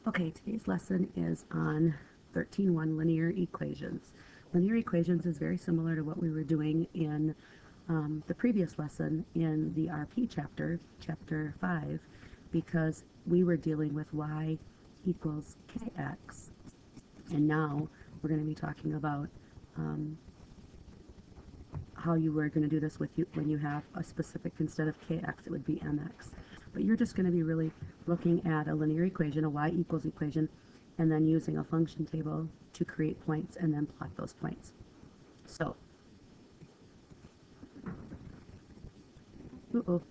Okay, today's lesson is on 13.1 linear equations. Linear equations is very similar to what we were doing in the previous lesson in the RP chapter, chapter 5, because we were dealing with y equals kx, and now we're going to be talking about how you were going to do this with you when you have a specific, instead of kx, it would be mx. But you're just going to be really looking at a linear equation, a y equals equation, and then using a function table to create points and then plot those points. So, oh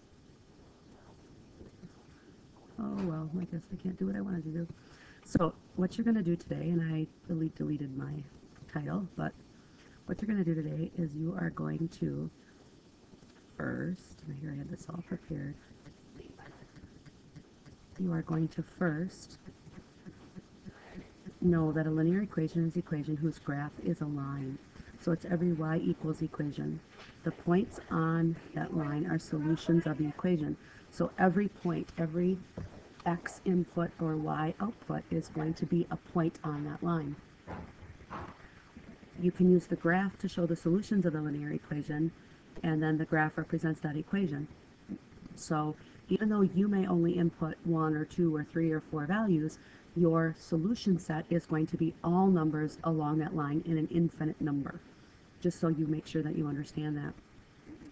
well, I guess I can't do what I wanted to do. So what you're going to do today, and I deleted my title, but what you're going to do today is you are going to first, and here I had this all prepared, you are going to first know that a linear equation is an equation whose graph is a line. So it's every y equals equation. The points on that line are solutions of the equation. So every point, every x input or y output is going to be a point on that line. You can use the graph to show the solutions of the linear equation, and then the graph represents that equation. So even though you may only input 1 or 2 or 3 or 4 values, your solution set is going to be all numbers along that line in an infinite number, just so you make sure that you understand that.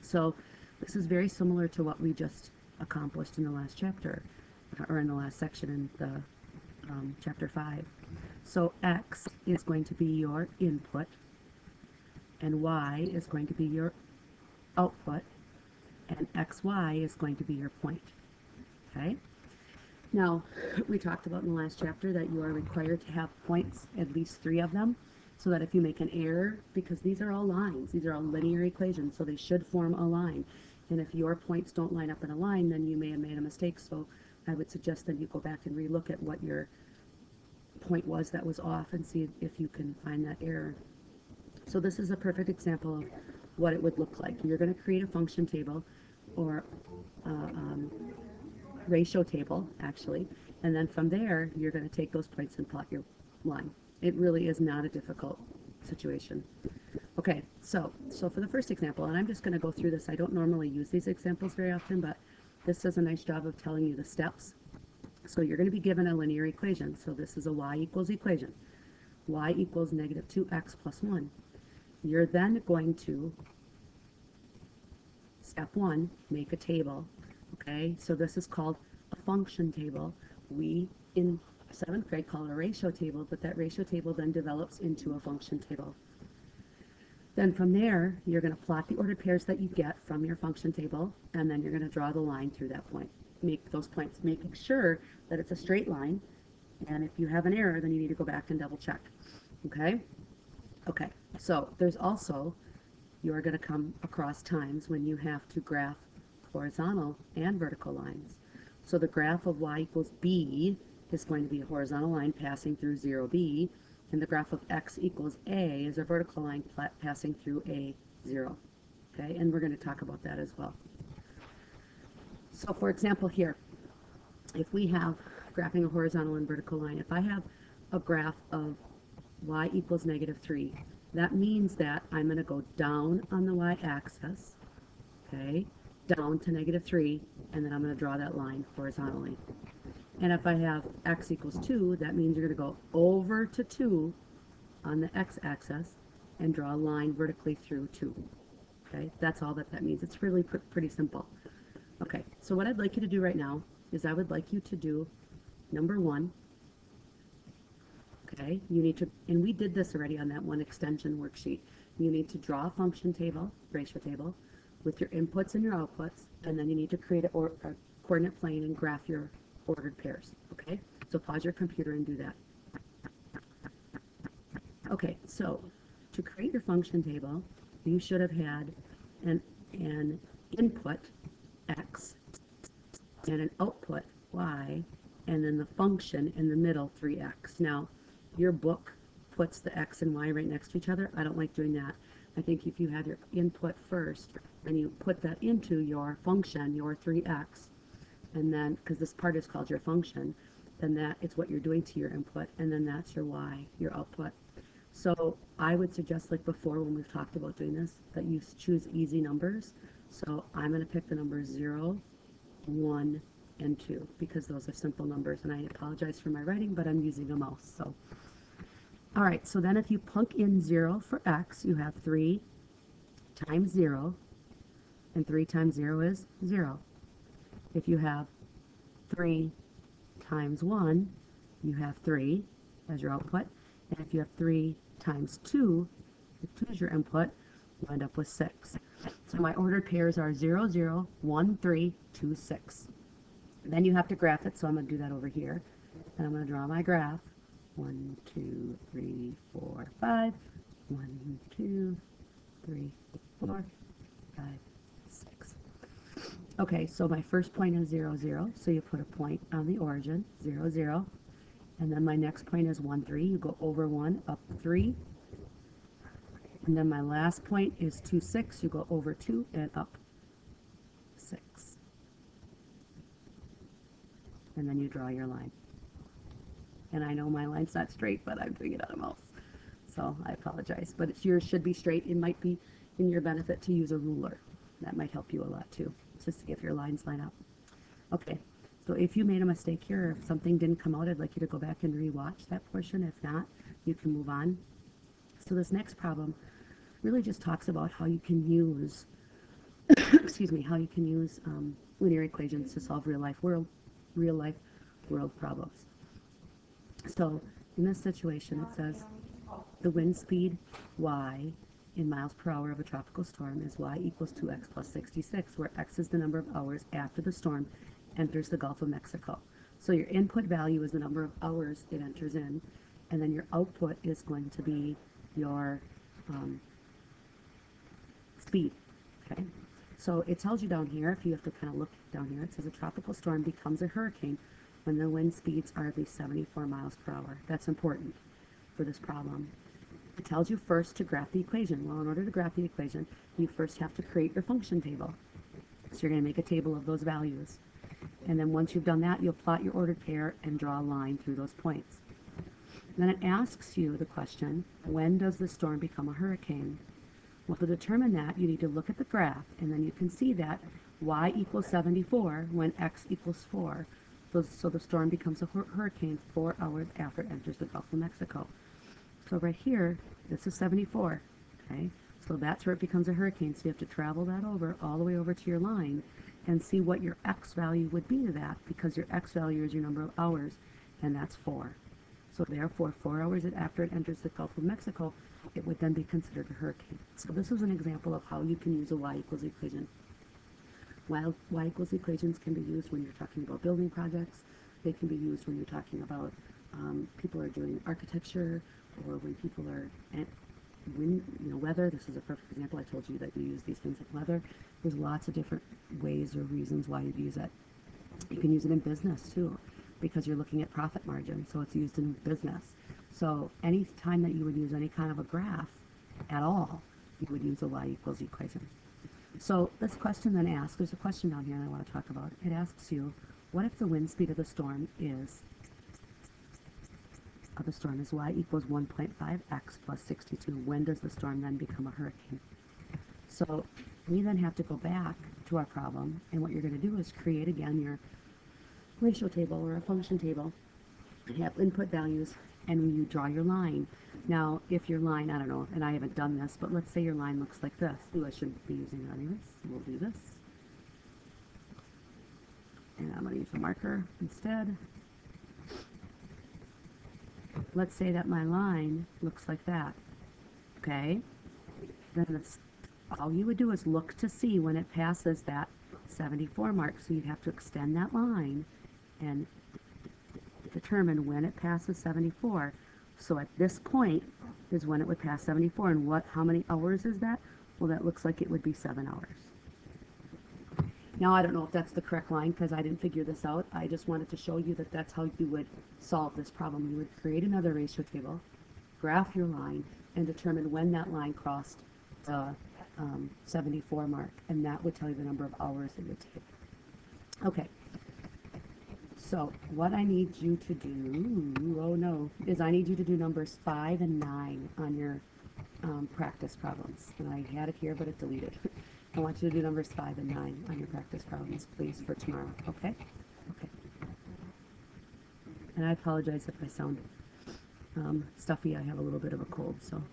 So this is very similar to what we just accomplished in the last chapter, or in the last section in the chapter 5. So x is going to be your input, and y is going to be your output, and xy is going to be your point. Okay? Now, we talked about in the last chapter that you are required to have points, at least 3 of them, so that if you make an error, because these are all lines, these are all linear equations, so they should form a line. And if your points don't line up in a line, then you may have made a mistake. So I would suggest that you go back and relook at what your point was that was off and see if you can find that error. So this is a perfect example of what it would look like. You're going to create a function table, or ratio table, actually, and then from there you're going to take those points and plot your line. It really is not a difficult situation. Okay, so for the first example, and I'm just going to go through this. I don't normally use these examples very often, but this does a nice job of telling you the steps. So you're going to be given a linear equation. So this is a y equals equation. Y equals negative 2x plus 1. You're then going to, step 1, make a table. Okay, so this is called a function table. We, in 7th grade, call it a ratio table, but that ratio table then develops into a function table. Then from there, you're going to plot the ordered pairs that you get from your function table, and then you're going to draw the line through that point. Make those points, making sure that it's a straight line, and if you have an error, then you need to go back and double check. Okay? Okay, so there's also, you're going to come across times when you have to graph horizontal and vertical lines. So the graph of y equals b is going to be a horizontal line passing through 0b, and the graph of x equals a is a vertical line passing through a0. Okay, and we're going to talk about that as well. So for example here, if we have graphing a horizontal and vertical line, if I have a graph of y equals negative 3, that means that I'm going to go down on the y-axis, okay, down to negative 3, and then I'm going to draw that line horizontally. And if I have x equals 2, that means you're going to go over to 2 on the x-axis and draw a line vertically through 2. Okay, that's all that means. It's really pretty simple. Okay, so what I'd like you to do right now is I would like you to do number 1. Okay, you need to, and we did this already on that one extension worksheet. You need to draw a function table, ratio table, with your inputs and your outputs, and then you need to create a coordinate plane and graph your ordered pairs. Okay, so pause your computer and do that. Okay, so to create your function table, you should have had an input x and an output y, and then the function in the middle 3x. Now, your book puts the x and y right next to each other. I don't like doing that. I think if you had your input first and you put that into your function, your 3x, and then, because this part is called your function, then that is what you're doing to your input, and then that's your y, your output. So I would suggest, like before when we've talked about doing this, that you choose easy numbers. So I'm going to pick the numbers 0, 1, and 2 because those are simple numbers, and I apologize for my writing, but I'm using a mouse. So all right, so then if you plunk in 0 for x, you have 3 times 0, and 3 times 0 is 0. If you have 3 times 1, you have 3 as your output. And if you have 3 times 2, if 2 is your input, you end up with 6. So my ordered pairs are 0, 0, 1, 3, 2, 6. Then you have to graph it, so I'm going to do that over here. And I'm going to draw my graph. 1, 2, 3, 4, 5. 1, 2, 3, 4, 5, 6. Okay, so my first point is 0, 0. So you put a point on the origin, 0, 0. And then my next point is 1, 3. You go over 1, up 3. And then my last point is 2, 6. You go over 2 and up 6. And then you draw your line. And I know my line's not straight, but I'm doing it on a mouse. So I apologize. But yours should be straight. It might be in your benefit to use a ruler. That might help you a lot too, just to get your lines line up. Okay, so if you made a mistake here, or if something didn't come out, I'd like you to go back and re-watch that portion. If not, you can move on. So this next problem really just talks about how you can use, excuse me, how you can use linear equations to solve real life world problems. So in this situation, it says the wind speed y in miles per hour of a tropical storm is y equals 2x plus 66, where x is the number of hours after the storm enters the Gulf of Mexico. So your input value is the number of hours it enters in, and then your output is going to be your speed. Okay, so it tells you down here, if you have to kind of look down here, it says a tropical storm becomes a hurricane when the wind speeds are at least 74 miles per hour. That's important for this problem. It tells you first to graph the equation. Well, in order to graph the equation, you first have to create your function table. So you're going to make a table of those values. And then once you've done that, you'll plot your ordered pair and draw a line through those points. Then it asks you the question, when does the storm become a hurricane? Well, to determine that, you need to look at the graph, and then you can see that y equals 74 when x equals 4. So the storm becomes a hurricane 4 hours after it enters the Gulf of Mexico. So right here, this is 74, okay? So that's where it becomes a hurricane. So you have to travel that over, all the way over to your line, and see what your x value would be to that, because your x value is your number of hours, and that's 4. So therefore, 4 hours after it enters the Gulf of Mexico, it would then be considered a hurricane. So this is an example of how you can use a y equals equation. While y equals equations can be used when you're talking about building projects, they can be used when you're talking about people are doing architecture, or when people are weather. This is a perfect example. I told you that you use these things like weather. There's lots of different ways or reasons why you'd use it. You can use it in business too, because you're looking at profit margin, so it's used in business. So any time that you would use any kind of a graph at all, you would use a y equals equation. So this question then asks, there's a question down here that I want to talk about. It asks you, what if the wind speed of the storm is y equals 1.5x plus 62? When does the storm then become a hurricane? So we then have to go back to our problem, and what you're going to do is create again your ratio table or a function table and have input values, and you draw your line. Now, if your line, I don't know, and I haven't done this, but let's say your line looks like this. Ooh, I shouldn't be using it anyways. We'll do this. And I'm going to use a marker instead. Let's say that my line looks like that. Okay? Then all you would do is look to see when it passes that 74 mark. So you'd have to extend that line and determine when it passes 74. So at this point is when it would pass 74. And how many hours is that? Well, that looks like it would be 7 hours. Now, I don't know if that's the correct line because I didn't figure this out. I just wanted to show you that that's how you would solve this problem. You would create another ratio table, graph your line, and determine when that line crossed the 74 mark. And that would tell you the number of hours it would take. Okay. So what I need you to do, oh no, is I need you to do numbers 5 and 9 on your practice problems. And I had it here, but it deleted. I want you to do numbers 5 and 9 on your practice problems, please, for tomorrow, okay? Okay. And I apologize if I sound stuffy. I have a little bit of a cold, so